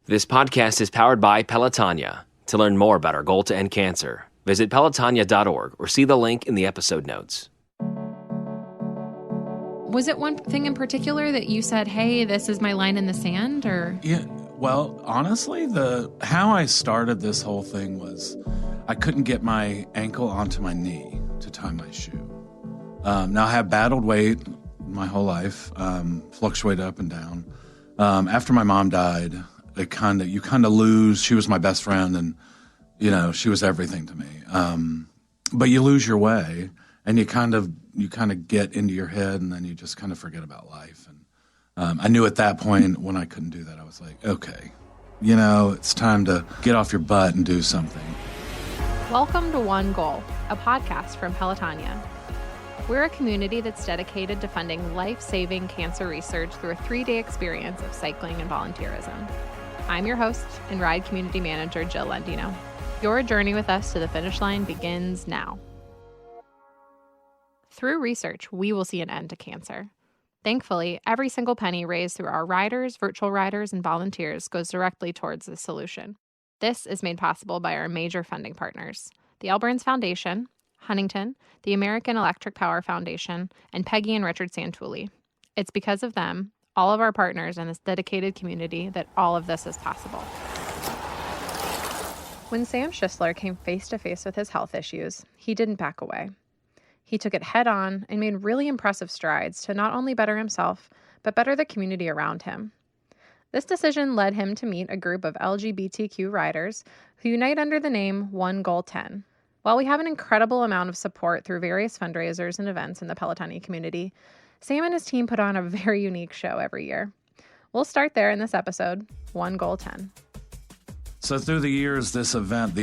This podcast is powered by Pelotonia. To learn more about our goal to end cancer, visit Pelotonia.org or see the link in the episode notes. Was it one thing in particular that you said, hey, this is my line in the sand, or? Yeah, well, honestly, how I started this whole thing was I couldn't get my ankle onto my knee to tie my shoe. Now, I have battled weight my whole life, fluctuate up and down. After my mom died, you kind of lose. She was my best friend, and she was everything to me. But you lose your way, and you kind of get into your head, and then you just kind of forget about life. And I knew at that point when I couldn't do that, I was like, okay, it's time to get off your butt and do something. Welcome to One Goal, a podcast from Pelotonia. We're a community that's dedicated to funding life-saving cancer research through a 3-day experience of cycling and volunteerism. I'm your host and ride community manager, Jill Lendino. Your journey with us to the finish line begins now. Through research, we will see an end to cancer. Thankfully, every single penny raised through our riders, virtual riders, and volunteers goes directly towards the solution. This is made possible by our major funding partners, the L. Burns Foundation, Huntington, the American Electric Power Foundation, and Peggy and Richard Santulli. It's because of them, all of our partners, and this dedicated community that all of this is possible. When Sam Schisler came face to face with his health issues, he didn't back away. He took it head on and made really impressive strides to not only better himself, but better the community around him. This decision led him to meet a group of LGBTQ riders who unite under the name OneGoal10. While we have an incredible amount of support through various fundraisers and events in the Pelotonia community, Sam and his team put on a very unique show every year. We'll start there in this episode, OneGoal10. So through the years, the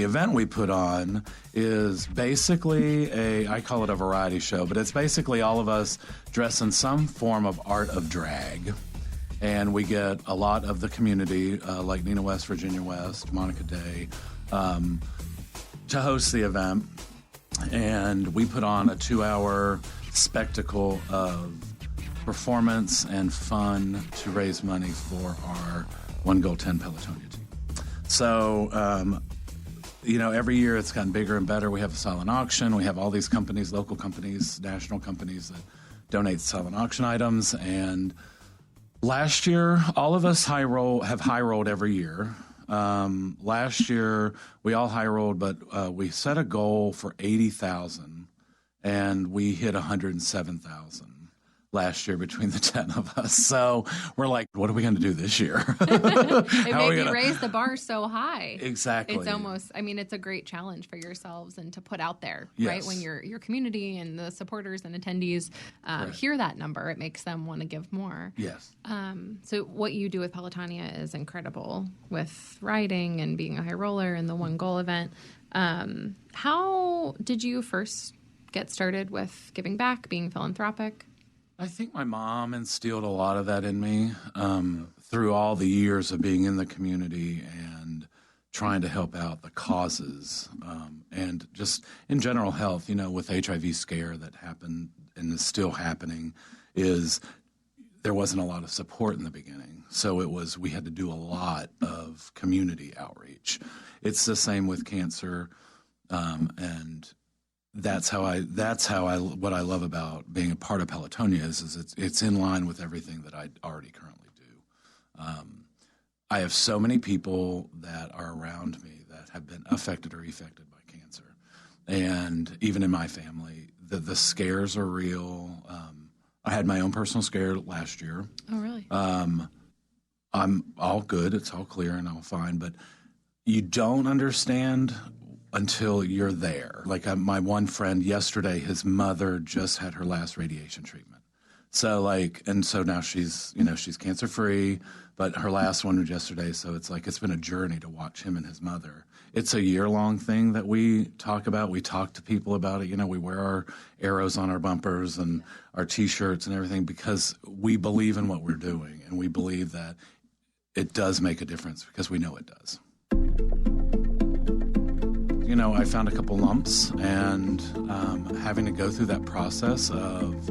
event we put on is basically I call it a variety show, but it's basically all of us dressed in some form of art of drag. And we get a lot of the community, like Nina West, Virginia West, Monica Day, to host the event. And we put on a 2-hour spectacle of performance and fun to raise money for our OneGoal10 Pelotonia team. So, every year it's gotten bigger and better. We have a silent auction. We have all these companies, local companies, national companies that donate silent auction items. And last year, all of us have high rolled every year. Last year, we all high rolled, but we set a goal for $80,000, and we hit $107,000 last year between the 10 of us. So we're like, what are we going to do this year? It made you raise the bar so high. Exactly. It's almost, it's a great challenge for yourselves and to put out there, yes. Right? When your community and the supporters and attendees hear that number, it makes them want to give more. Yes. So what you do with Pelotonia is incredible with riding and being a high roller and the One Goal event. How did you first get started with giving back, being philanthropic? I think my mom instilled a lot of that in me through all the years of being in the community and trying to help out the causes and just in general health, with HIV scare that happened and is still happening, is there wasn't a lot of support in the beginning. So we had to do a lot of community outreach. It's the same with cancer, and that's what I love about being a part of Pelotonia is it's in line with everything that I already currently do. I have so many people that are around me that have been affected or affected by cancer. And even in my family, the scares are real. I had my own personal scare last year. Oh, really? I'm all good. It's all clear and all fine. But you don't understand until you're there. Like my one friend yesterday, his mother just had her last radiation treatment. So now she's cancer free, but her last one was yesterday. So it's been a journey to watch him and his mother. It's a year-long thing that we talk about. We talk to people about it. We wear our arrows on our bumpers and our T-shirts and everything because we believe in what we're doing, and we believe that it does make a difference because we know it does. I found a couple lumps, and having to go through that process of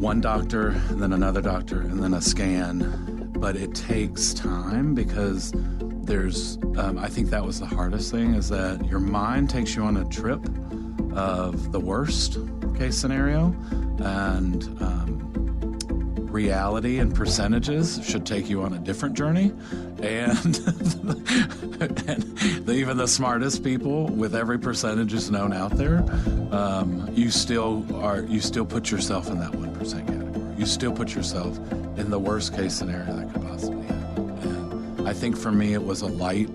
one doctor, and then another doctor, and then a scan, but it takes time because there's, I think that was the hardest thing, is that your mind takes you on a trip of the worst case scenario, and reality and percentages should take you on a different journey. And, and even the smartest people, with every percentage is known out there, you still put yourself in that 1% category. You still put yourself in the worst case scenario that could possibly happen. And I think for me it was a light,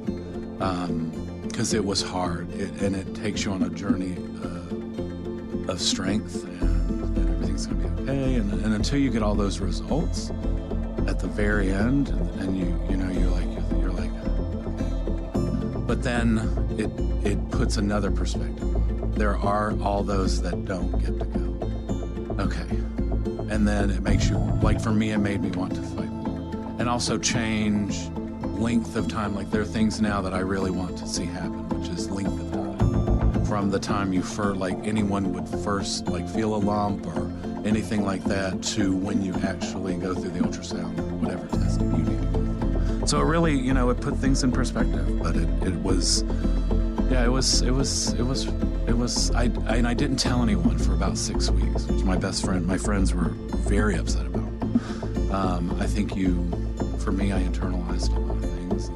because it was hard, and it takes you on a journey of strength, and everything's going to be okay. And until you get all those results at the very end, and you're like, okay. But then it puts another perspective. There are all those that don't get to go. Okay. And then it makes you, like for me, it made me want to fight more. And also change length of time. Like there are things now that I really want to see happen, which is length of time. From the time you first, like anyone would first like feel a lump or anything like that, to when you actually go through the ultrasound or whatever testing you need to go through. So it really, it put things in perspective. But it was, I didn't tell anyone for about 6 weeks, which my friends were very upset about. I think for me, I internalized a lot of things.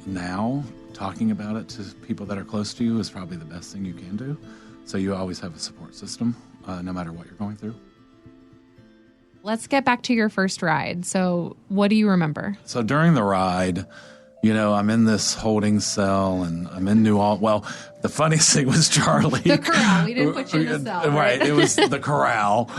Now, talking about it to people that are close to you is probably the best thing you can do. So you always have a support system, no matter what you're going through. Let's get back to your first ride. So what do you remember? So during the ride, I'm in this holding cell, and I'm in New Orleans. Well, the funniest thing was Charlie. The corral. We didn't put you in the cell. Right. It was the corral.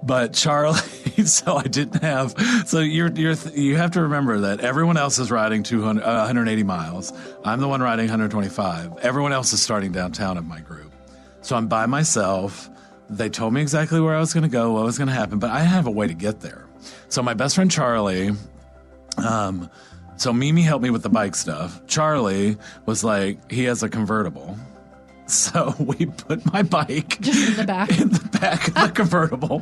But Charlie, so I didn't have. So you have to remember that everyone else is riding 180 miles. I'm the one riding 125. Everyone else is starting downtown of my group. So I'm by myself. They told me exactly where I was going to go, what was going to happen, but I didn't have a way to get there. So my best friend Charlie, so Mimi helped me with the bike stuff. Charlie was like, he has a convertible. So we put my bike just in the back of the convertible,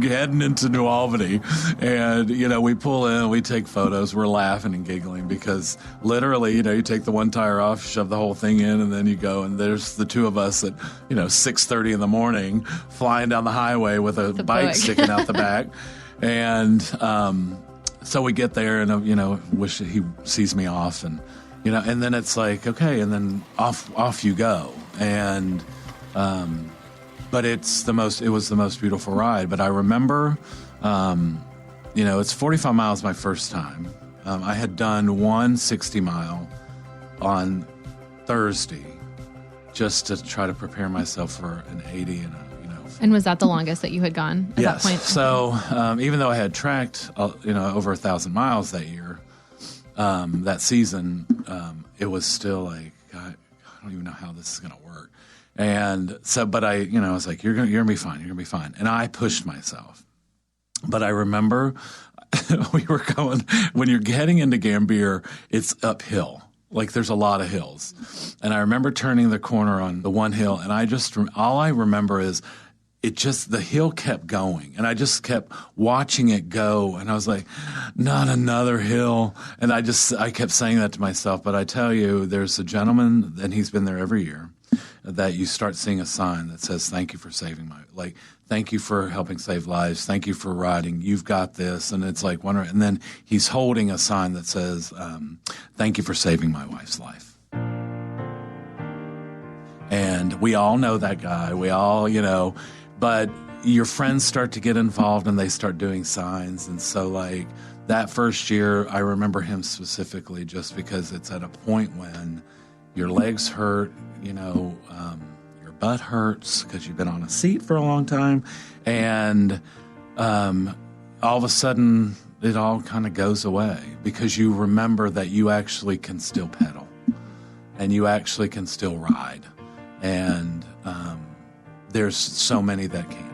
heading into New Albany. And, we pull in, we take photos. We're laughing and giggling because literally, you take the one tire off, shove the whole thing in, and then you go. And there's the two of us at, 6:30 in the morning flying down the highway with a bike sticking out the back. And, so we get there, and wish that he sees me off, and and then it's like, okay, and then off you go, and but it was the most beautiful ride. But I remember, it's 45 miles my first time. I had done one 60-mile on Thursday, just to try to prepare myself for an 80 and And was that the longest that you had gone at that point? So even though I had tracked, over 1,000 miles that year, that season, it was still like, God, I don't even know how this is going to work. And so, but I was like, you're gonna be fine. You're gonna be fine. And I pushed myself. But I remember we were going, when you're heading into Gambier, it's uphill. Like there's a lot of hills. And I remember turning the corner on the one hill, and all I remember is, the hill kept going, and I just kept watching it go, and I was like, not another hill. And I kept saying that to myself. But I tell you, there's a gentleman, and he's been there every year, that you start seeing a sign that says, thank you for thank you for helping save lives. Thank you for riding. You've got this. And it's like, and then he's holding a sign that says, thank you for saving my wife's life. And we all know that guy. We all, but your friends start to get involved, and they start doing signs. And so like that first year, I remember him specifically just because it's at a point when your legs hurt, your butt hurts because you've been on a seat for a long time. And all of a sudden it all kind of goes away because you remember that you actually can still pedal and you actually can still ride. And there's so many that can't.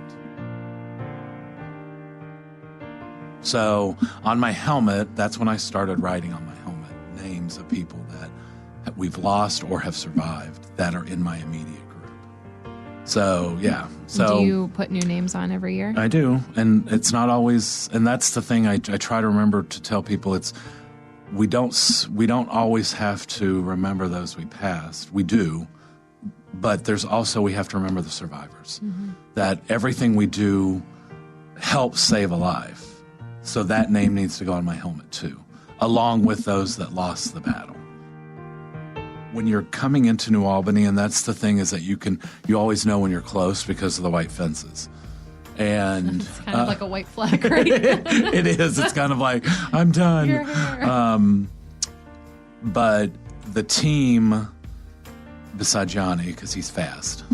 So on my helmet, that's when I started writing on my helmet names of people that we've lost or have survived that are in my immediate group. So, yeah. So do you put new names on every year? I do. And it's not always, and that's the thing I try to remember to tell people. We don't always have to remember those we passed. We do. But there's also, we have to remember the survivors. Mm-hmm. That everything we do helps save a life. So that name needs to go on my helmet too, along with those that lost the battle. When you're coming into New Albany, and that's the thing, is that you always know when you're close because of the white fences. And it's kind of like a white flag, right? It is. It's kind of like, I'm done. You're here. But the team, beside Johnny, because he's fast,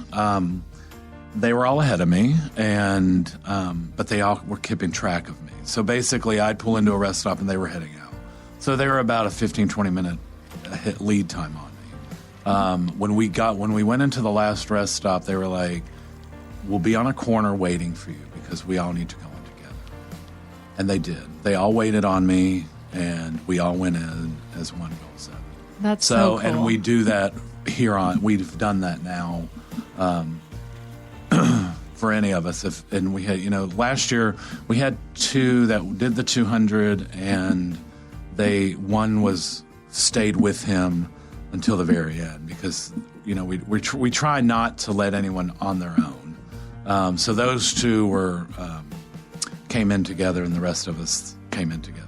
they were all ahead of me, and but they all were keeping track of me. So basically, I'd pull into a rest stop, and they were heading out. So they were about a 15, 20-minute lead time on me. When we went into the last rest stop, they were like, we'll be on a corner waiting for you because we all need to go in together. And they did. They all waited on me, and we all went in as OneGoal10. That's so cool. And we do that we've done that now for any of us. And we had, last year we had two that did the 200, and one stayed with him until the very end because, we try not to let anyone on their own. So those two came in together, and the rest of us came in together.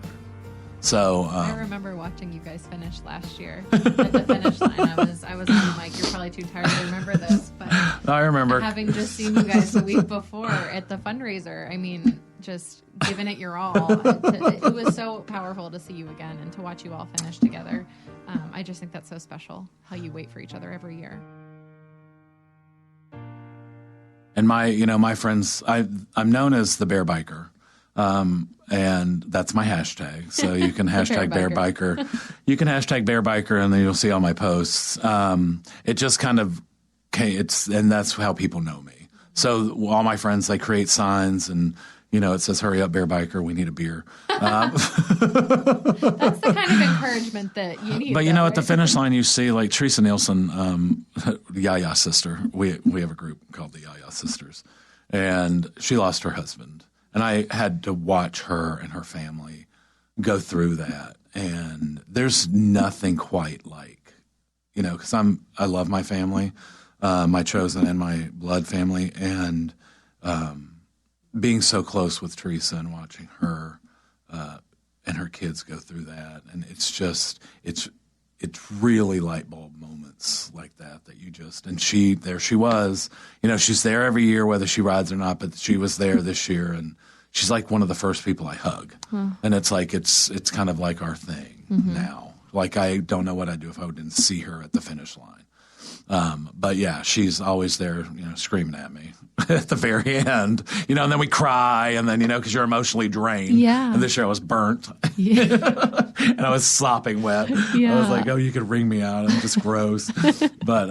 So I remember watching you guys finish last year at the finish line. I was on the mic. You're probably too tired to remember this, but I remember having just seen you guys the week before at the fundraiser. I mean, just giving it your all. It was so powerful to see you again and to watch you all finish together. I just think that's so special how you wait for each other every year. And my friends, I'm known as the Bear Biker. And that's my hashtag. So you can hashtag Bear Biker. You can hashtag Bear Biker, and then you'll see all my posts. It just kind of, and that's how people know me. So all my friends, they create signs, and it says, "Hurry up, Bear Biker, we need a beer." That's the kind of encouragement that you need. But at the finish line, you see like Teresa Nielsen, Yaya sister. We have a group called the Yaya Sisters, and she lost her husband. And I had to watch her and her family go through that. And there's nothing quite like, because I love my family, my chosen and my blood family. And being so close with Teresa and watching her and her kids go through that. And it's really light bulb moments like that you just, and there she was, she's there every year, whether she rides or not, but she was there this year, and she's like one of the first people I hug. And it's like, it's kind of like our thing now. Like, I don't know what I'd do if I didn't see her at the finish line. But yeah, she's always there, screaming at me at the very end, and then we cry, and then, because you're emotionally drained. Yeah. And this year I was burnt. Yeah. And I was sopping wet. Yeah. I was like, oh, you could wring me out. I'm just gross. But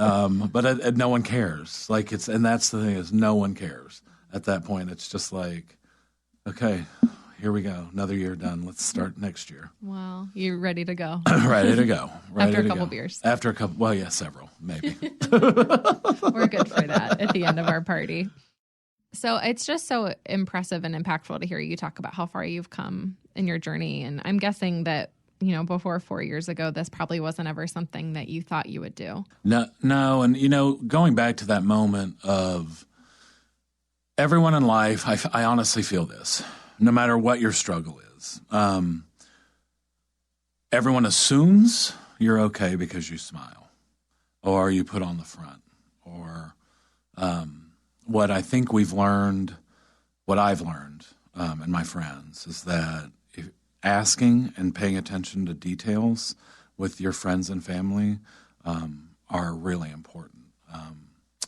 no one cares. Like, and that's the thing, is no one cares at that point. It's just like, okay, here we go. Another year done. Let's start next year. Wow. You're ready to go. Ready to go. After a couple beers. After a couple, well, yeah, several, maybe. We're good for that at the end of our party. So it's just so impressive and impactful to hear you talk about how far you've come in your journey. And I'm guessing that, before 4 years ago, this probably wasn't ever something that you thought you would do. No. And, going back to that moment of everyone in life, I honestly feel this. No matter what your struggle is, everyone assumes you're okay because you smile, or you put on the front, or what I think we've learned, what I've learned, and my friends, is that asking and paying attention to details with your friends and family are really important.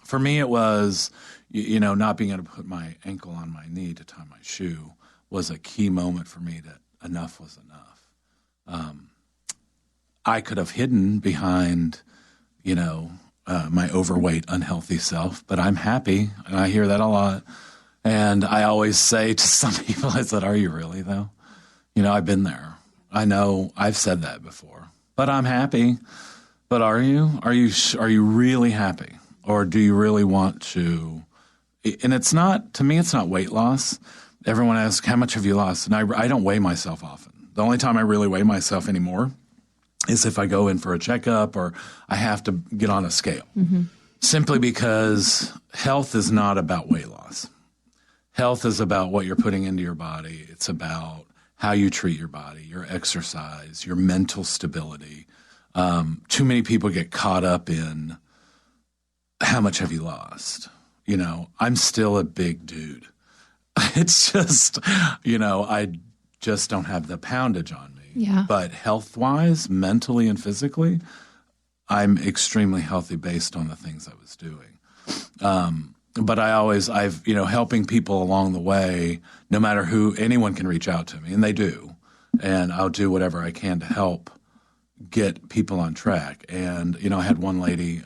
For me, it was, not being able to put my ankle on my knee to tie my shoe was a key moment for me that enough was enough. I could have hidden behind, my overweight, unhealthy self, but I'm happy, and I hear that a lot. And I always say to some people, I said, are you really, though? I've been there. I know I've said that before, but I'm happy. But are you? Are you really happy? Or do you really want to? And it's not, to me, it's not weight loss. Everyone asks, how much have you lost? And I don't weigh myself often. The only time I really weigh myself anymore is if I go in for a checkup or I have to get on a scale. Simply because health is not about weight loss. Health is about what you're putting into your body. It's about how you treat your body, your exercise, your mental stability. Too many people get caught up in how much have you lost? I'm still a big dude. It's just, I just don't have the poundage on me. Yeah. But health-wise, mentally and physically, I'm extremely healthy based on the things I was doing. But I've helping people along the way, no matter who, anyone can reach out to me, and they do. And I'll do whatever I can to help get people on track. And, I had one lady,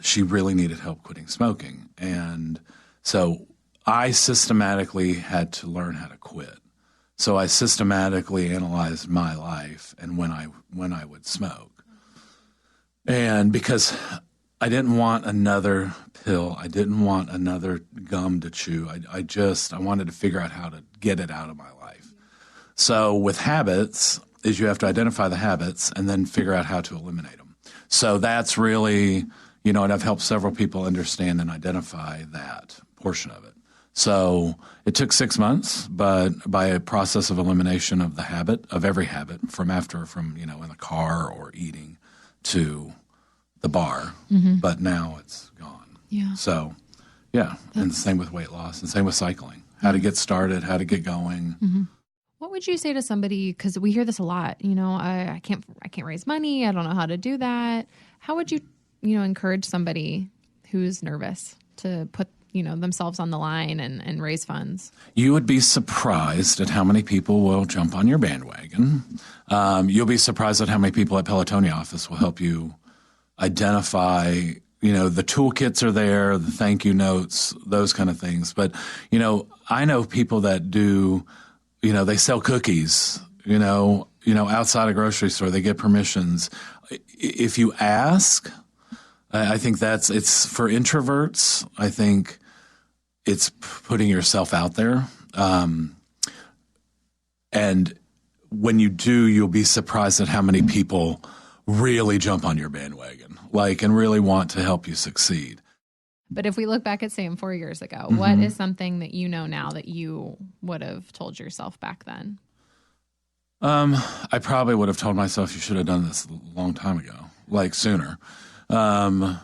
she really needed help quitting smoking. And so I systematically had to learn how to quit. So I systematically analyzed my life and when I would smoke. And because I didn't want another pill, I didn't want another gum to chew. I wanted to figure out how to get it out of my life. So with habits is you have to identify the habits and then figure out how to eliminate them. So that's really, and I've helped several people understand and identify that portion of it. So it took 6 months, but by a process of elimination of the habit, of every habit, from in the car or eating to the bar, but now it's gone. Yeah. So, yeah, and the same with weight loss, and same with cycling. How to get started, how to get going. What would you say to somebody, because we hear this a lot, I can't raise money, I don't know how to do that. How would you, encourage somebody who's nervous to put themselves on the line and raise funds? You would be surprised at how many people will jump on your bandwagon. You'll be surprised at how many people at Pelotonia office will help you identify, the toolkits are there, the thank you notes, those kind of things. But, I know people that do, they sell cookies, outside a grocery store, they get permissions. If you ask, I think it's for introverts. I think it's putting yourself out there. And when you do, you'll be surprised at how many people really jump on your bandwagon, and really want to help you succeed. But if we look back at Sam 4 years ago, what is something that now that you would have told yourself back then? I probably would have told myself you should have done this a long time ago, sooner. And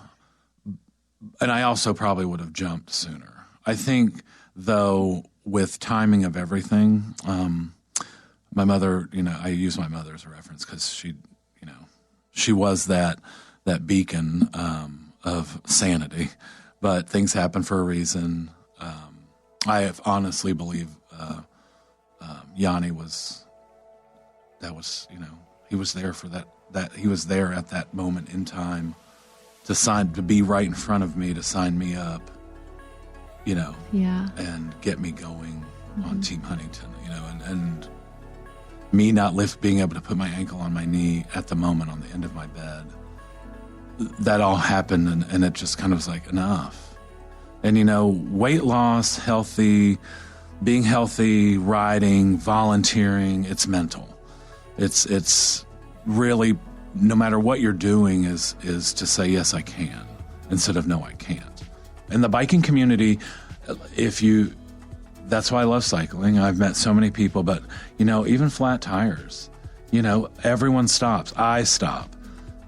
I also probably would have jumped sooner. I think, though, with timing of everything, my mother, I use my mother as a reference because she was that beacon of sanity. But things happen for a reason. I honestly believe Yanni he was there for that he was there at that moment in time to be right in front of me, to sign me up, and get me going on Team Huntington, and me not being able to put my ankle on my knee at the moment on the end of my bed. That all happened, and it just kind of was like, enough. And, weight loss, being healthy, riding, volunteering, it's mental. It's really, no matter what you're doing, is to say, yes, I can, instead of no, I can't. And the biking community, that's why I love cycling. I've met so many people, but, even flat tires, everyone stops. I stop.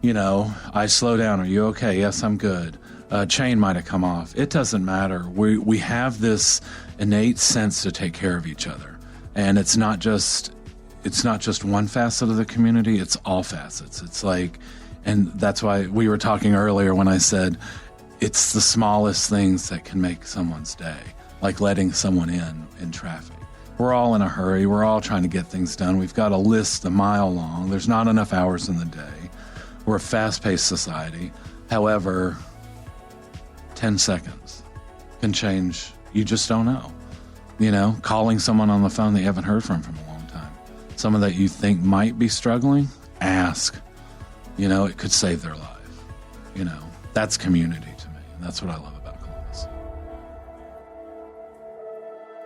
I slow down. Are you okay? Yes, I'm good. Chain might have come off. It doesn't matter. We have this innate sense to take care of each other. And it's not just one facet of the community, it's all facets. It's and that's why we were talking earlier when I said it's the smallest things that can make someone's day, like letting someone in traffic. We're all in a hurry. We're all trying to get things done. We've got a list a mile long. There's not enough hours in the day. We're a fast-paced society. However, 10 seconds can change. You just don't know. Calling someone on the phone that you haven't heard from a long time. Someone that you think might be struggling, ask. It could save their life. That's community to me. And that's what I love about Columbus.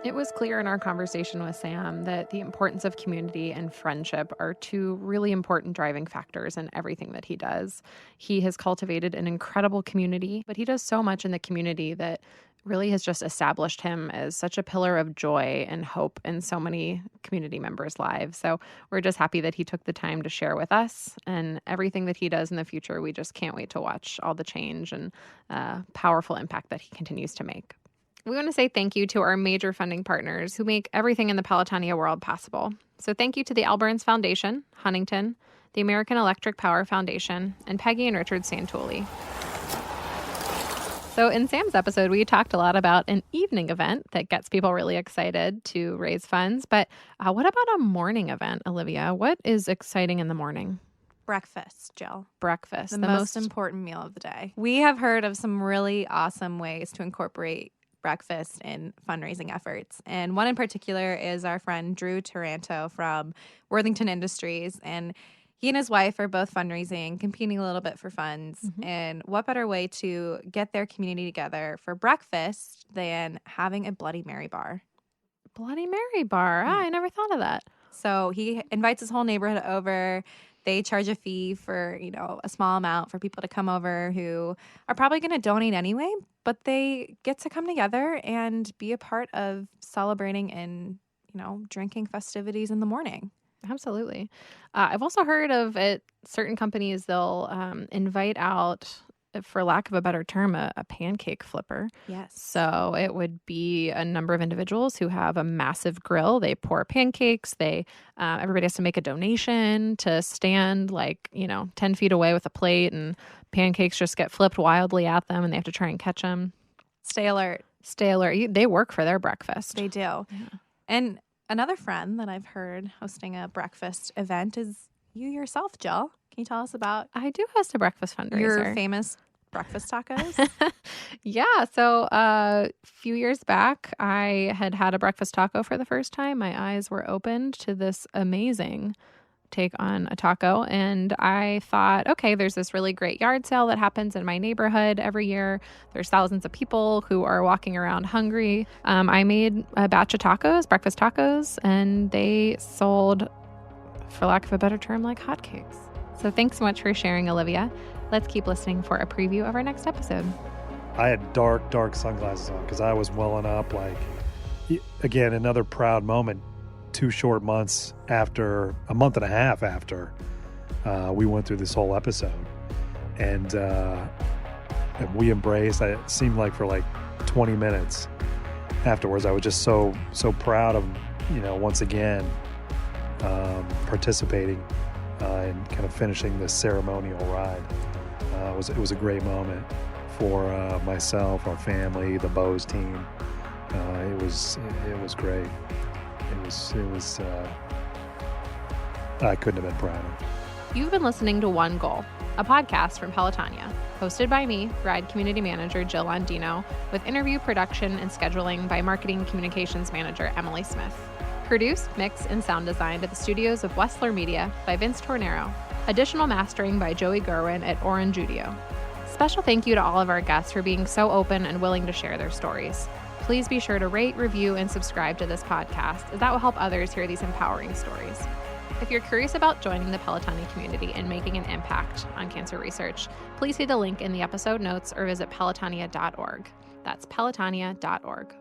It was clear in our conversation with Sam that the importance of community and friendship are two really important driving factors in everything that he does. He has cultivated an incredible community, but he does so much in the community that really has just established him as such a pillar of joy and hope in so many community members' lives. So we're just happy that he took the time to share with us, and everything that he does in the future, we just can't wait to watch all the change and powerful impact that he continues to make. We want to say thank you to our major funding partners who make everything in the Pelotonia world possible. So thank you to the Alberns Foundation, Huntington, the American Electric Power Foundation, and Peggy and Richard Santulli. So in Sam's episode, we talked a lot about an evening event that gets people really excited to raise funds. But what about a morning event, Olivia? What is exciting in the morning? Breakfast, Jill. Breakfast. The most important meal of the day. We have heard of some really awesome ways to incorporate breakfast in fundraising efforts. And one in particular is our friend Drew Taranto from Worthington Industries. And he and his wife are both fundraising, competing a little bit for funds. Mm-hmm. And what better way to get their community together for breakfast than having a Bloody Mary bar? Bloody Mary bar. I never thought of that. So he invites his whole neighborhood over. They charge a fee for, a small amount for people to come over who are probably going to donate anyway, but they get to come together and be a part of celebrating and, drinking festivities in the morning. Absolutely. I've also heard of at certain companies, they'll invite out, for lack of a better term, a pancake flipper. Yes. So it would be a number of individuals who have a massive grill. They pour pancakes. Everybody has to make a donation to stand 10 feet away with a plate, and pancakes just get flipped wildly at them, and they have to try and catch them. Stay alert. Stay alert. They work for their breakfast. They do. Yeah. And another friend that I've heard hosting a breakfast event is you yourself, Jill. Can you tell us about? I do host a breakfast fundraiser. Your famous breakfast tacos? Yeah. So a few years back, I had a breakfast taco for the first time. My eyes were opened to this amazing take on a taco. And I thought, okay, there's this really great yard sale that happens in my neighborhood every year. There's thousands of people who are walking around hungry. I made a batch of tacos, breakfast tacos, and they sold, for lack of a better term, like hotcakes. So thanks so much for sharing, Olivia. Let's keep listening for a preview of our next episode. I had dark sunglasses on because I was welling up. Again, another proud moment. 2 short months after, a month and a half after we went through this whole episode. And we embraced, it seemed like for 20 minutes afterwards, I was just so proud of, once again, participating and kind of finishing this ceremonial ride. It was a great moment for myself, our family, the Bose team. It was great. It was I couldn't have been prouder. You've been listening to One Goal, a podcast from Pelotonia, hosted by me, Ride Community Manager Jill Ondino, with interview production and scheduling by Marketing Communications Manager Emily Smith. Produced, mixed, and sound designed at the studios of Westler Media by Vince Tornero. Additional mastering by Joey Gerwin at Orange Judio. Special thank you to all of our guests for being so open and willing to share their stories. Please be sure to rate, review, and subscribe to this podcast, as that will help others hear these empowering stories. If you're curious about joining the Pelotonia community and making an impact on cancer research, please see the link in the episode notes or visit pelotonia.org. That's pelotonia.org.